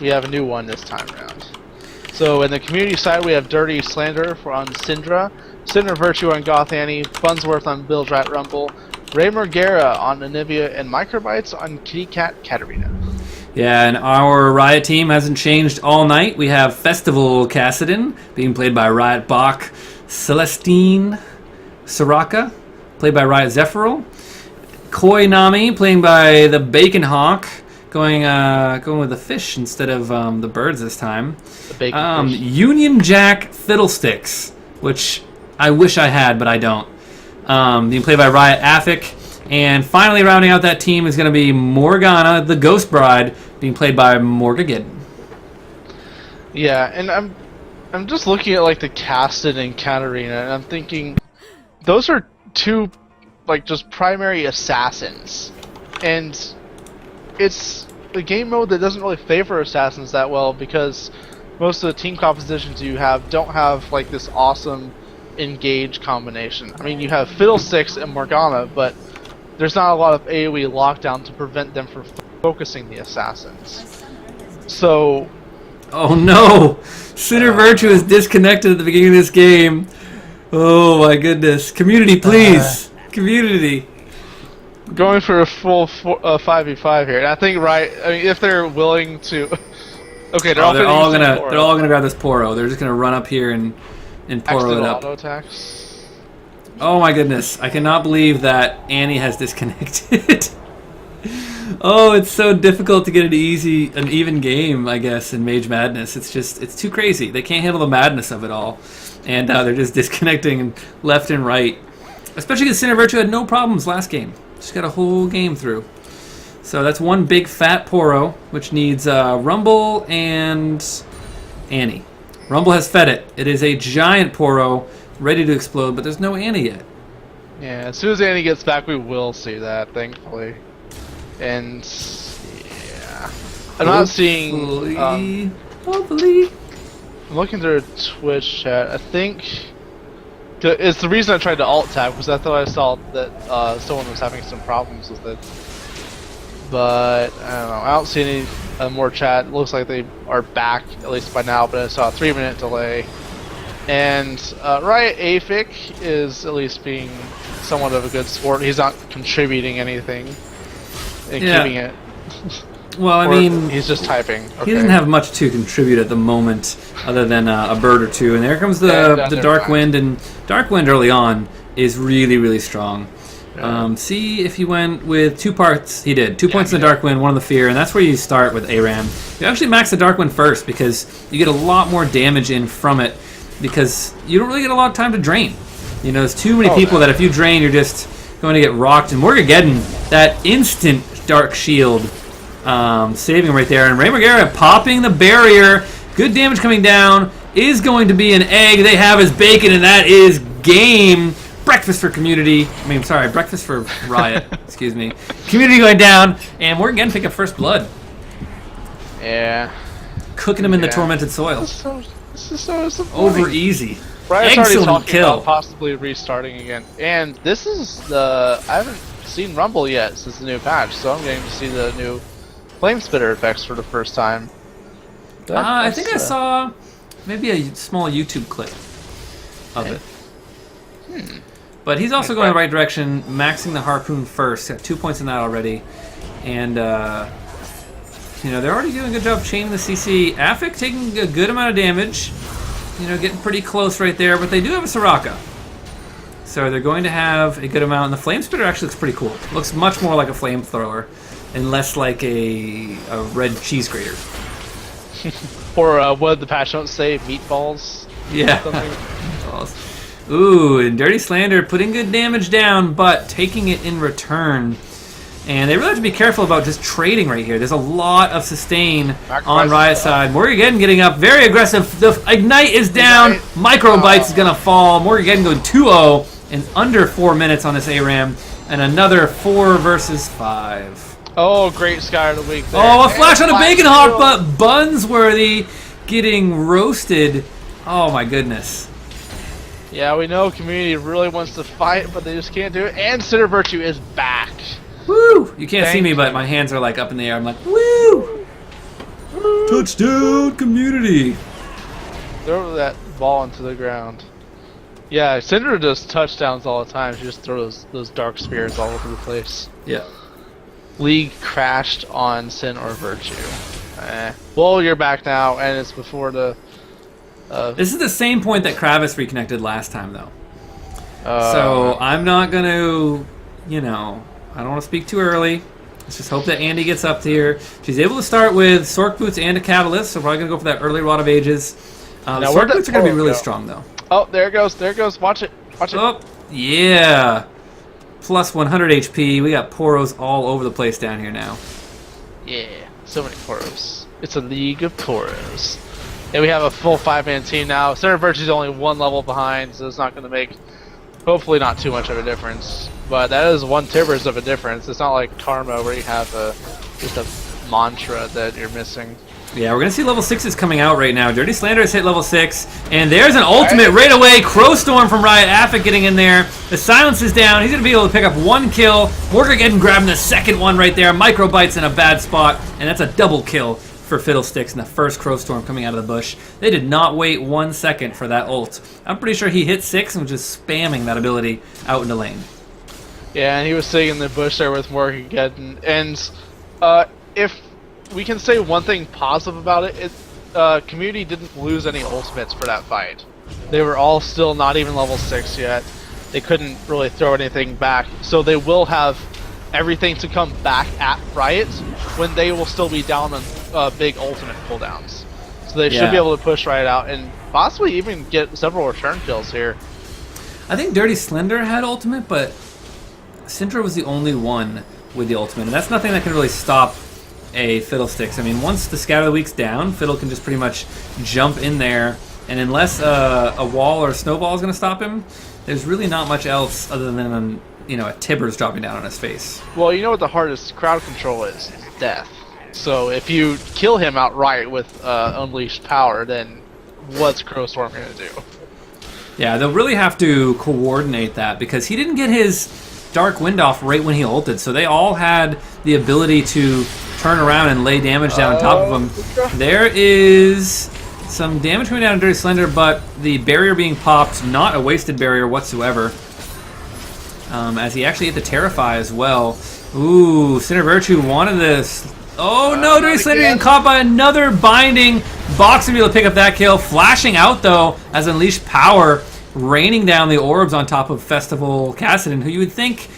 we have a new one this time around. So in the community side, we have Dirty Slander on Syndra, Cinder Virtue on Goth Annie, Bunsworth on Bilge Rat Rumble, Ray Morgera on Anivia, and Microbytes on Kitty Cat Katarina. Yeah, and our Riot team hasn't changed all night. We have Festival Cassidon, being played by Riot Bach, Celestine Soraka, played by Riot Zephyral, Koi Nami, playing by the Bacon Hawk, going with the fish instead of the birds this time. The bacon fish. Union Jack Fiddlesticks, which I wish I had, but I don't. Being played by Riot Afik. And finally rounding out that team is going to be Morgana, the Ghost Bride, being played by Morgagid. Yeah, and I'm just looking at like the Casted and Katarina, and I'm thinking those are two like just primary assassins, and it's a game mode that doesn't really favor assassins that well because most of the team compositions you have don't have like this awesome engage combination. I mean, you have Fiddlesticks and Morgana, but there's not a lot of AoE lockdown to prevent them from focusing the assassins. So... Oh no! Cinder Virtue is disconnected at the beginning of this game. Oh my goodness. Community, please! Community! Going for a full 5v5 here. And I think I mean, if they're willing to... Okay, they're all gonna grab this Poro. They're just gonna run up here and Poro it up. Auto attacks. Oh my goodness, I cannot believe that Annie has disconnected. Oh, it's so difficult to get an even game, I guess, in Mage Madness. It's too crazy. They can't handle the madness of it all. And they're just disconnecting left and right. Especially because Cinder Virtue had no problems last game. Just got a whole game through. So that's one big fat Poro, which needs Rumble and Annie. Rumble has fed it. It is a giant Poro, ready to explode, but there's no Annie yet. Yeah, as soon as Annie gets back, we will see that, thankfully. And yeah, I'm not seeing. Hopefully. I'm looking through Twitch chat. I think it's the reason I tried to alt tab because I thought I saw that someone was having some problems with it. But I don't know. I don't see any more chat. It looks like they are back at least by now. But I saw a 3-minute delay. And Riot Afik is at least being somewhat of a good sport. He's not contributing anything and keeping it. Well, I mean, he's just typing. Okay. He doesn't have much to contribute at the moment, other than a bird or two. And there comes the Dark Wind, and Dark Wind early on is really, really strong. Yeah. See if he went with 2 parts. He did 2 points in the Dark Wind, 1 in the Fear, and that's where you start with ARAM. You actually max the Dark Wind first because you get a lot more damage in from it. Because you don't really get a lot of time to drain. You know, there's too many people that if you drain, you're just going to get rocked. And Morgageddon, that instant Dark Shield saving right there. And Ray Morgera popping the barrier. Good damage coming down. Is going to be an egg. They have his bacon, and that is game. Breakfast for community. I mean, sorry, breakfast for Riot. Excuse me. Community going down. And Morgageddon pick up first blood. Yeah. Cooking him in the tormented soil. This is so over easy. Riot's already talking kill. about possibly restarting again. And this is I haven't seen Rumble yet since the new patch, so I'm getting to see the new Flame Spitter effects for the first time. I think I saw maybe a small YouTube clip of it. But he's also going the right direction, maxing the Harpoon first. Got 2 points in that already. And you know, they're already doing a good job chaining the CC. Afik taking a good amount of damage. You know, getting pretty close right there, but they do have a Soraka. So they're going to have a good amount. And the Flame Spitter actually looks pretty cool. Looks much more like a flamethrower and less like a red cheese grater. Or what did the patch notes say? Meatballs? Yeah. Meatballs. Ooh, and Dirty Slander putting good damage down, but taking it in return. And they really have to be careful about just trading right here. There's a lot of sustain on Riot's side. Morgageddon getting up, very aggressive. The Ignite is down. Microbytes is going to fall. Morgageddon going 2-0 in under 4 minutes on this ARAM. And another 4 versus 5. Oh, great Sky of the Week there. Oh, a flash on a Bacon Hawk, but Bunsworthy getting roasted. Oh, my goodness. Yeah, we know community really wants to fight, but they just can't do it. And Cinder Virtue is back. Woo! You can't see me, but my hands are like up in the air. I'm like, woo! Touchdown, community! Throw that ball into the ground. Yeah, Syndra does touchdowns all the time. She just throws those dark spears all over the place. Yeah. League crashed on Sin or Virtue. Well, you're back now, and it's before the... This is the same point that Kravis reconnected last time, though. So I'm not going to, I don't want to speak too early. Let's just hope that Andy gets up here. She's able to start with Sork Boots and a Catalyst, so probably going to go for that early Rod of Ages. The Sork Boots are going to be really strong, though. Oh, there it goes. There it goes. Watch it. Watch it. Oh, yeah. Plus 100 HP. We got Poros all over the place down here now. Yeah. So many Poros. It's a league of Poros. And we have a full 5-man team now. Center Virtue's only one level behind, so it's not going to make, hopefully, not too much of a difference. But that is 1 Tibbers of a difference. It's not like Karma where you have just a mantra that you're missing. Yeah, we're going to see level 6s coming out right now. Dirty Slander has hit level 6, and there's an ultimate right away. Crowstorm from Riot. Affik getting in there. The silence is down. He's going to be able to pick up 1 kill. Morgan grabbing the second one right there. Microbites in a bad spot, and that's a double kill for Fiddlesticks in the first Crowstorm coming out of the bush. They did not wait 1 second for that ult. I'm pretty sure he hit 6 and was just spamming that ability out into lane. Yeah, and he was sitting in the bush there with Morgan. And if we can say one thing positive about it, community didn't lose any ultimates for that fight. They were all still not even level 6 yet. They couldn't really throw anything back, so they will have everything to come back at Riot when they will still be down on big ultimate cooldowns. So they should be able to push Riot out and possibly even get several return kills here. I think Dirty Slender had ultimate, but Syndra was the only one with the ultimate, and that's nothing that can really stop a Fiddlesticks. I mean, once the Scatter of the Week's down, Fiddle can just pretty much jump in there, and unless a wall or a snowball is going to stop him, there's really not much else other than a Tibbers dropping down on his face. Well, you know what the hardest crowd control is? It's death. So if you kill him outright with Unleashed Power, then what's Crowstorm going to do? Yeah, they'll really have to coordinate that, because he didn't get his Dark Wind off right when he ulted, so they all had the ability to turn around and lay damage down on top of him. There is some damage coming down on Dirty Slender, but the barrier being popped, not a wasted barrier whatsoever. As he actually hit the Terrify as well. Ooh, Sinner Virtue wanted this. Oh no, Dirty Slender getting caught by another binding. Box to be able to pick up that kill. Flashing out though, as Unleashed Power raining down the orbs on top of Festival Cassidon, who you would think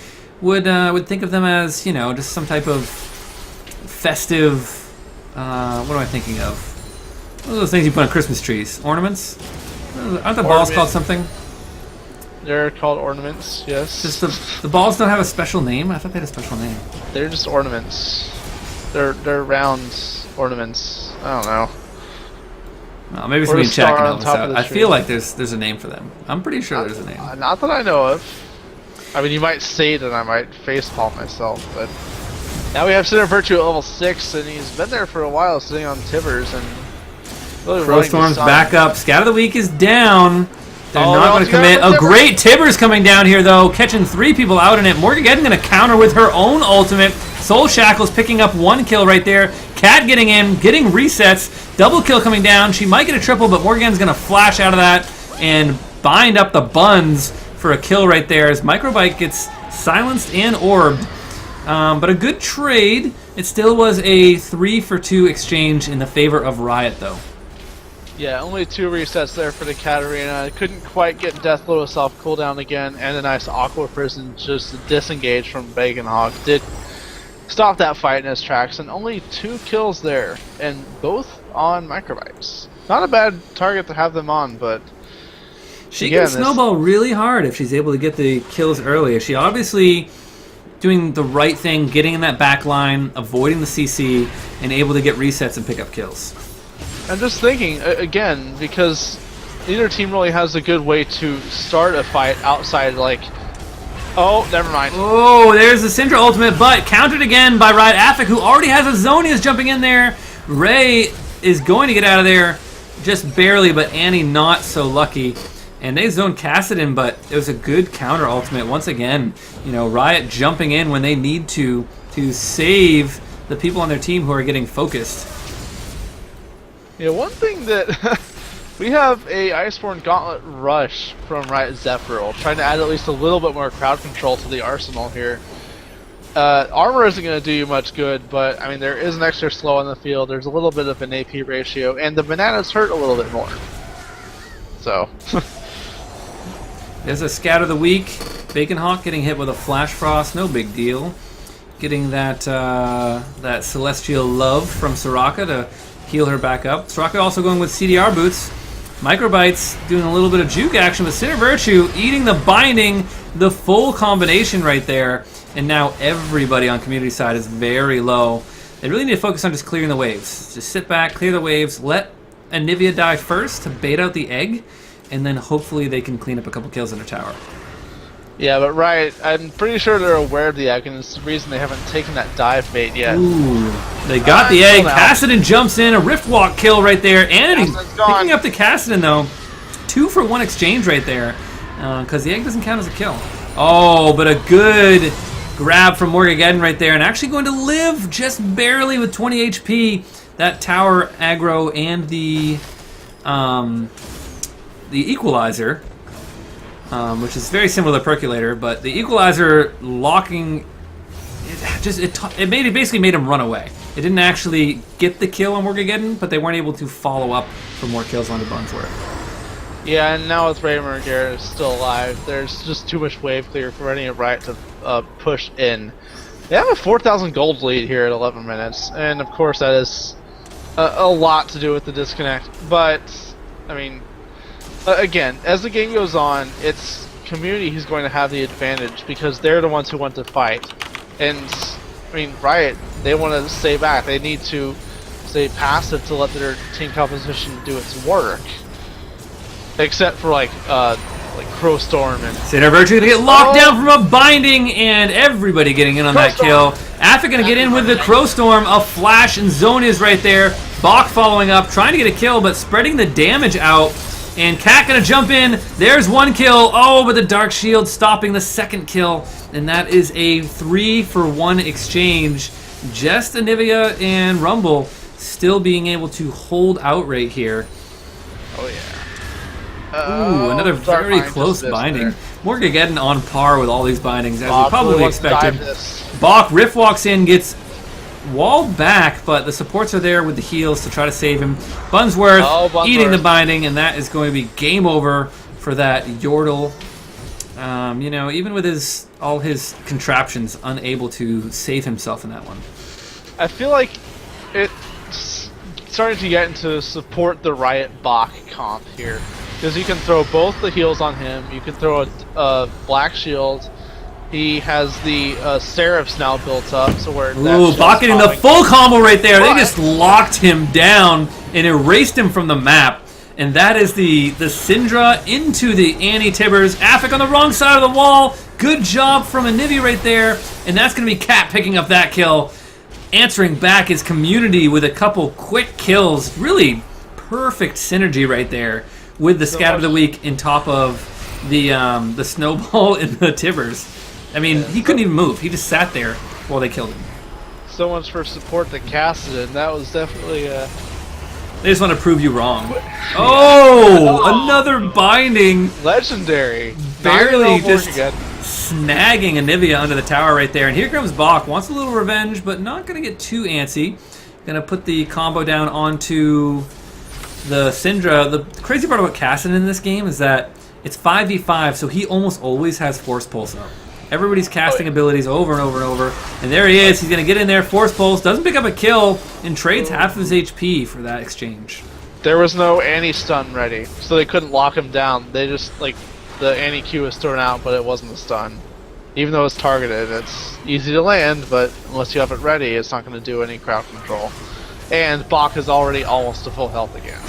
would think of them as, just some type of festive, what am I thinking of? What are those things you put on Christmas trees? Ornaments? Aren't the balls called something? They're called ornaments, yes. Just the balls don't have a special name? I thought they had a special name. They're just ornaments. They're round ornaments. I don't know. Well, maybe somebody in chat can help us out. I feel like there's a name for them. I'm pretty sure there's a name. Not that I know of. I mean, you might say it and I might facepalm myself, but now we have Sinner Virtue at level 6, and he's been there for a while, sitting on Tibbers, and really Crowstorm's back up. Scout of the Week is down. They're not going to commit. A great Tibbers coming down here, though, catching 3 people out in it. Morgan going to counter with her own ultimate. Soul Shackles picking up 1 kill right there. Cat getting in, getting resets. Double kill coming down. She might get a triple, but Morgan's going to flash out of that and bind up the buns for a kill right there as Microbite gets silenced and orbed. But a good trade. It still was a 3-for-2 exchange in the favor of Riot, though. Yeah, only 2 resets there for the Katarina. Couldn't quite get Death Lotus off cooldown again, and a nice Aqua Prison just disengaged from Bacon Hawk. Did stop that fight in its tracks, and only 2 kills there, and both on Microbites. Not a bad target to have them on, but she can snowball really hard if she's able to get the kills early. She obviously doing the right thing, getting in that back line, avoiding the CC, and able to get resets and pick up kills. I'm just thinking, again, because neither team really has a good way to start a fight outside, like... Oh, never mind. Oh, there's the Syndra ultimate, but countered again by Riot. Affik, who already has a Zonia's jumping in there. Ray is going to get out of there just barely, but Annie not so lucky. And they zoned Cassidon, but it was a good counter ultimate. Once again, Riot jumping in when they need to save the people on their team who are getting focused. Yeah, one thing that we have a Iceborne Gauntlet Rush from Riot Zephyr, trying to add at least a little bit more crowd control to the arsenal here. Armor isn't going to do you much good, but I mean there is an extra slow on the field. There's a little bit of an AP ratio, and the bananas hurt a little bit more. So. There's a scout of the week. Bacon Hawk getting hit with a Flash Frost, no big deal. Getting that that Celestial Love from Soraka to heal her back up. Soraka also going with CDR boots. Microbites doing a little bit of juke action with Sinner Virtue, eating the binding, the full combination right there. And now everybody on community side is very low. They really need to focus on just clearing the waves. Just sit back, clear the waves, let Anivia die first to bait out the egg, and then hopefully they can clean up a couple kills in their tower. Yeah, but Riot, I'm pretty sure they're aware of the egg, and it's the reason they haven't taken that dive bait yet. Ooh, they got the egg. Kassadin jumps in, a Rift Walk kill right there. Anity picking up the Kassadin, though. 2 for 1 exchange right there, because the egg doesn't count as a kill. Oh, but a good grab from Morgageddon right there, and actually going to live just barely with 20 HP. That tower aggro and the Equalizer, which is very similar to Percolator, but the Equalizer locking, it basically made him run away. It didn't actually get the kill on Morgageddon, but they weren't able to follow up for more kills onto Bunsworth. Yeah, and now with Raymer and Garrett still alive, there's just too much wave clear for any of Riot to push in. They have a 4,000 gold lead here at 11 minutes, and of course that is a lot to do with the disconnect, but, I mean, again, as the game goes on, it's community who's going to have the advantage because they're the ones who want to fight. And, I mean, Riot, they want to stay back. They need to stay passive to let their team composition do its work. Except for, like Crowstorm and... Sinner Virtue gonna get locked down from a binding, and everybody getting in on that kill. Affik gonna get in with the Crowstorm, a flash, and Zonia's right there. Bach following up, trying to get a kill, but spreading the damage out. And Cat gonna jump in. There's 1 kill. Oh, but the Dark Shield stopping the 2nd kill. And that is a 3 for 1 exchange. Just Anivia and Rumble still being able to hold out right here. Oh, yeah. Ooh, another very close binding. Morgageddon on par with all these bindings, as we probably expected. Bach Rift walks in, gets walled back, but the supports are there with the heals to try to save him. Bunsworth eating the binding, and that is going to be game over for that Yordle. You know, even with all his contraptions, unable to save himself in that one. I feel like it's starting to get into support the Riot Bach comp here. Because you can throw both the heals on him, you can throw a Black Shield, he has the Seraphs now built up, so where... Ooh, Bach getting the full combo right there, they just locked him down and erased him from the map. And that is the Syndra into the Annie Tibbers. Affik on the wrong side of the wall, good job from Anivia right there, and that's going to be Cat picking up that kill. Answering back his community with a couple quick kills, really perfect synergy right there. With the Scout of the Week in top of the snowball in the Tibbers. I mean, he couldn't even move. He just sat there while they killed him. So much for support to Kassadin. That was definitely... They just want to prove you wrong. Oh! Another binding. Legendary. Barely just snagging Anivia under the tower right there. And here comes Bach. Wants a little revenge, but not going to get too antsy. Going to put the combo down onto... the Syndra. The crazy part about Kassadin in this game is that it's 5v5, so he almost always has Force Pulse up. Everybody's casting abilities over and over and over, and there he is. He's going to get in there, Force Pulse, doesn't pick up a kill, and trades half of his HP for that exchange. There was no anti-stun ready, so they couldn't lock him down. They just, like, the anti-Q was thrown out, but it wasn't a stun. Even though it's targeted, it's easy to land, but unless you have it ready, it's not going to do any crowd control. And Bach is already almost to full health again.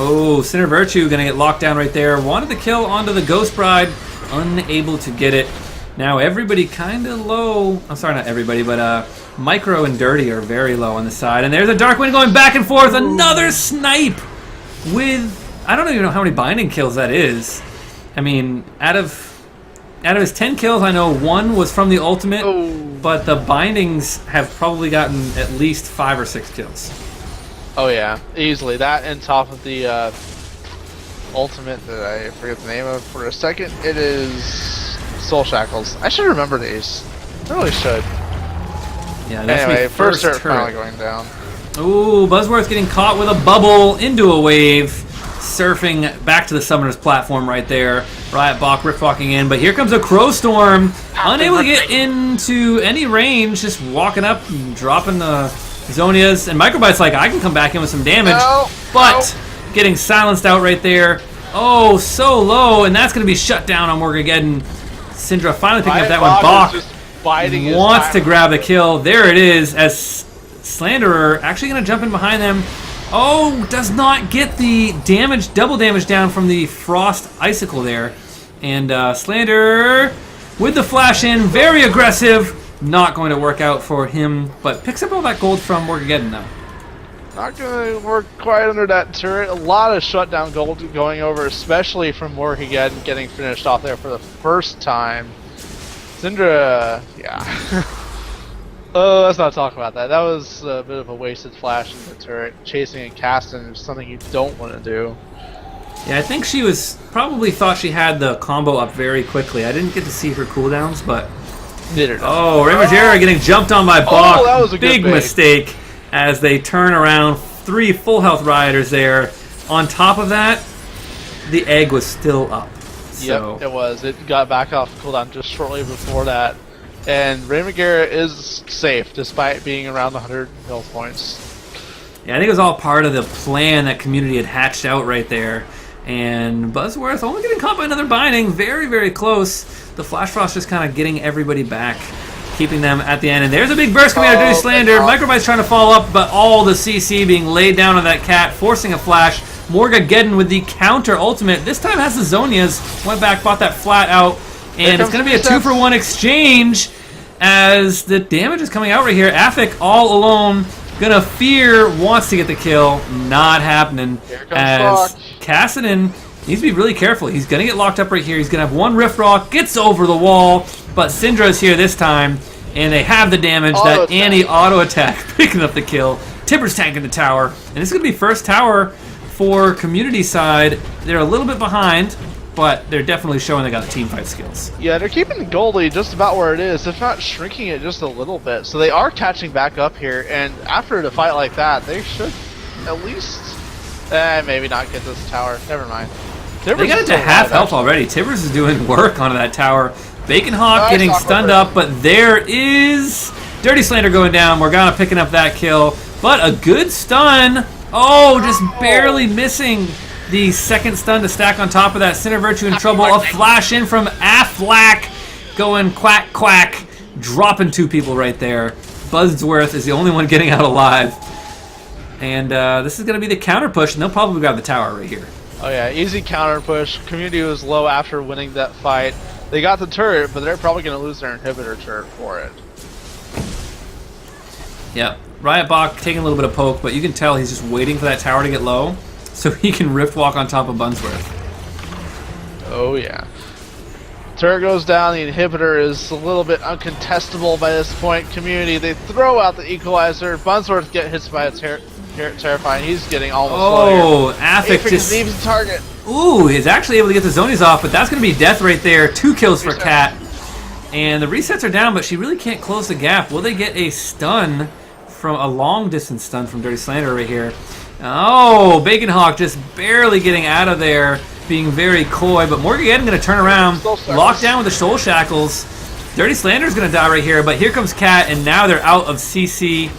Oh, Sinner Virtue going to get locked down right there. Wanted the kill onto the Ghost Bride. Unable to get it. Now everybody kind of low. I'm sorry, not everybody, but Micro and Dirty are very low on the side. And there's a Dark Wind going back and forth. Another snipe with... I don't even know how many binding kills that is. I mean, out of his 10 kills, I know 1 was from the ultimate, but the bindings have probably gotten at least 5 or 6 kills. Oh yeah, easily. That and top of the ultimate that I forget the name of for a second. It is Soul Shackles. I should remember these. I really should. Yeah, that's anyway, first turret turret. finally going down. Ooh, Buzzworth getting caught with a bubble into a wave. Surfing back to the Summoner's platform right there. Riot Bach rift walking in, but here comes a Crow Storm. Unable to get into any range, just walking up and dropping the Zonias. And Microbite's like, I can come back in with some damage. But getting silenced out right there. Oh, so low, and that's going to be shut down on Morgageddon. Syndra finally picking up that one. Bach wants to grab the kill. There it is, as Slanderer actually going to jump in behind them. Oh, does not get the damage, double damage down from the Frost Icicle there. And Slanderer with the flash in, very aggressive. Not going to work out for him, but picks up all that gold from Morgageddon though. Not going to work quite under that turret. A lot of shutdown gold going over, especially from Morgageddon getting finished off there for the first time. Syndra, yeah. Oh, let's not talk about that. That was a bit of a wasted flash in the turret. Chasing and casting is something you don't want to do. Yeah, I think she was probably thought she had the combo up very quickly. I didn't get to see her cooldowns, but... Oh, Remagera getting jumped on by Bach. That was a big mistake as they turn around. 3 full health Rioters there. On top of that, the egg was still up. So. Yep, it was. It got back off cooldown just shortly before that. And Remagera is safe despite being around 100 health points. Yeah, I think it was all part of the plan that community had hatched out right there. And Buzzworth only getting caught by another binding. Very, very close. The Flash Frost just kind of getting everybody back, keeping them at the end. And there's a big burst coming out of Dirty Slander. Microbite's trying to follow up, but all the CC being laid down on that cat, forcing a flash. Morgageddon with the counter ultimate. This time has the Zonias. Went back, bought that flat out. And it's going to be a 2-for-1 exchange as the damage is coming out right here. Afik all alone. Gonna fear, wants to get the kill. Not happening. As Kassadin needs to be really careful. He's gonna get locked up right here. He's gonna have one Rift Rock, gets over the wall, but Syndra's here this time, and they have the damage. That anti-auto attack picking up the kill. Tipper's tanking the tower, and this is gonna be first tower for community side. They're a little bit behind, but they're definitely showing they got the team fight skills. Yeah, they're keeping the goalie just about where it is, if not shrinking it just a little bit. So they are catching back up here, and after a fight like that, they should at least, maybe not get this tower. Never mind. They got it to half health already. Tibbers is doing work onto that tower. Bacon Hawk getting stunned up, but there is Dirty Slander going down. Morgana picking up that kill, but a good stun. Oh, just barely missing the second stun to stack on top of that. Sinner Virtue in trouble. A flash in from Afflack going quack quack, dropping 2 people right there. Buzzworth is the only one getting out alive. And this is going to be the counter push, and they'll probably grab the tower right here. Oh yeah, easy counter push. Community was low after winning that fight. They got the turret, but they're probably going to lose their inhibitor turret for it. Yep. Riot Bach taking a little bit of poke, but you can tell he's just waiting for that tower to get low so he can rift walk on top of Bunsworth. Oh yeah. Turret goes down, the inhibitor is a little bit uncontestable by this point. Community, they throw out the equalizer. Bunsworth get hit by a terrifying. He's getting almost Oh, Affik just leaves the target. Ooh, he's actually able to get the Zonies off, but that's going to be death right there. 2 kills for Cat. And the resets are down, but she really can't close the gap. Will they get a stun from a long distance stun from Dirty Slander right here? Oh, Bacon Hawk just barely getting out of there, being very coy, but Morgageddon going to turn around, lock down with the Soul Shackles. Dirty Slander's going to die right here, but here comes Cat, and now they're out of CC.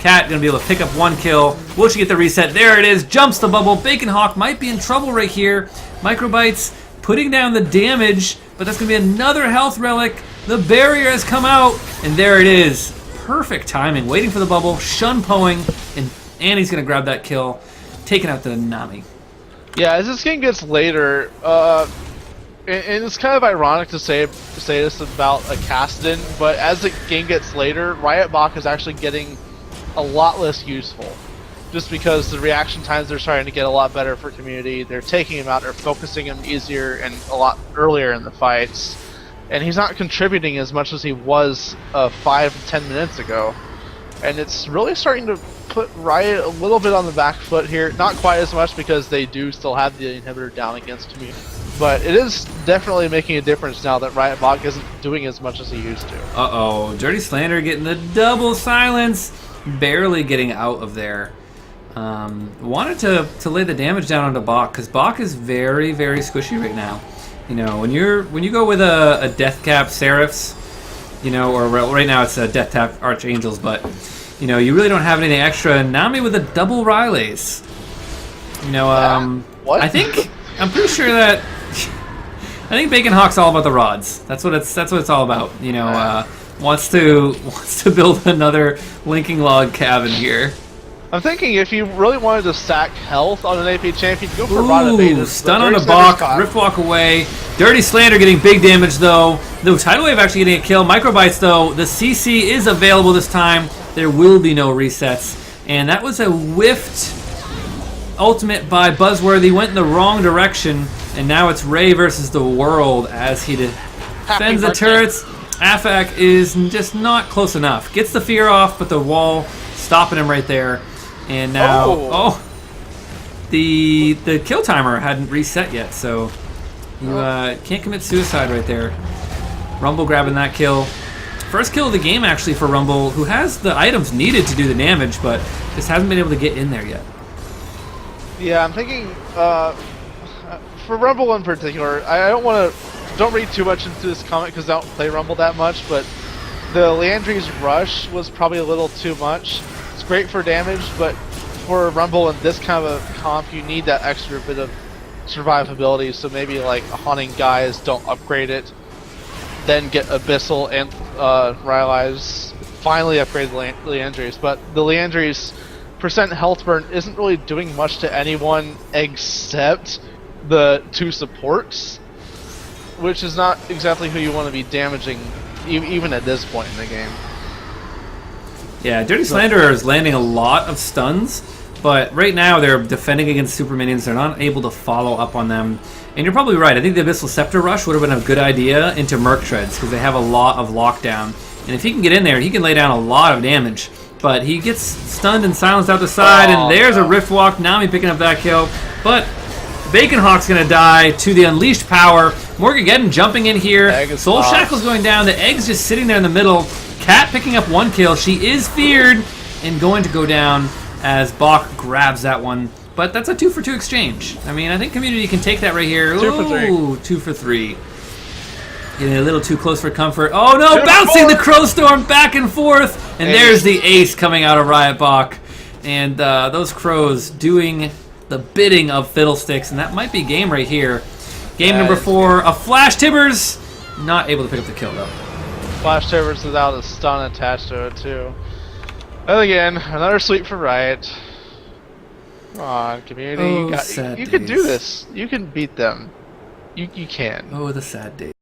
Cat going to be able to pick up 1 kill. Will she get the reset? There it is. Jumps the bubble. Bacon Hawk might be in trouble right here. Microbites putting down the damage, but that's going to be another health relic. The barrier has come out, and there it is. Perfect timing. Waiting for the bubble. Shun-poing, and Annie's going to grab that kill, taking out the Nami. Yeah, as this game gets later, and it's kind of ironic to say this about a Kassadin, but as the game gets later, Riot Bach is actually getting a lot less useful. Just because the reaction times they're starting to get a lot better for community. They're taking him out, they're focusing him easier and a lot earlier in the fights. And he's not contributing as much as he was 5 to 10 minutes ago. And it's really starting to put Riot a little bit on the back foot here. Not quite as much because they do still have the inhibitor down against me. But it is definitely making a difference now that Riot Bach isn't doing as much as he used to. Uh-oh. Dirty Slander getting the double silence. Barely getting out of there. Wanted to lay the damage down onto Bach, because Bach is very, very squishy right now. You know, when you go with a Death Cap Seraphs, you know, or right now it's a Death Cap Archangels, but you know, you really don't have anything extra. Nami with a double Rileys. You know, what? I'm pretty sure that I think Bacon Hawk's all about the rods. That's what it's all about. You know, wants to build another linking log cabin here. I'm thinking if you really wanted to stack health on an AP champion, go for Rod of Ages. Stun on a Bach, Riftwalk away. Dirty Slander getting big damage though. No, Tidal Wave actually getting a kill. Microbites though. The CC is available this time. There will be no resets. And that was a whiffed ultimate by Buzzworthy. Went in the wrong direction. And now it's Ray versus the world as he defends the turrets. Afak is just not close enough. Gets the fear off, but the wall stopping him right there. And now, the kill timer hadn't reset yet, so you can't commit suicide right there. Rumble grabbing that kill. First kill of the game actually for Rumble, who has the items needed to do the damage, but just hasn't been able to get in there yet. Yeah, I'm thinking for Rumble in particular, I don't read too much into this comment because I don't play Rumble that much, but the Leandri's rush was probably a little too much. It's great for damage, but for Rumble in this kind of a comp, you need that extra bit of survivability, so maybe like Haunting Guys don't upgrade it, then get Abyssal and Rylai's, finally upgrade the Leandri's, but the Leandri's percent health burn isn't really doing much to anyone except the two supports, which is not exactly who you want to be damaging even at this point in the game. Yeah, Dirty Slanderer is landing a lot of stuns, but right now they're defending against super minions. They're not able to follow up on them. And you're probably right. I think the Abyssal Scepter Rush would have been a good idea into Merc Treads because they have a lot of lockdown. And if he can get in there, he can lay down a lot of damage. But he gets stunned and silenced out the side, and there's a Riftwalk. Nami picking up that kill. But Bacon Hawk's going to die to the Unleashed Power. Morgageddon jumping in here. Soul Shackle's going down. The Egg's just sitting there in the middle. Cat picking up one kill. She is feared and going to go down as Bach grabs that one. But that's a 2-for-2 exchange. I mean, I think Community can take that right here. Ooh, 2 for 3. Getting a little too close for comfort. Oh no, bouncing the Crow Storm back and forth. And there's the ace coming out of Riot Bach. And those crows doing the bidding of Fiddlesticks. And that might be game right here. Game number 4, a Flash Tibbers. Not able to pick up the kill though. Flash Tibbers without a stun attached to it too. And again, another sweep for Riot. Come on, Community. You can do this. You can beat them. You can. Oh, the sad day.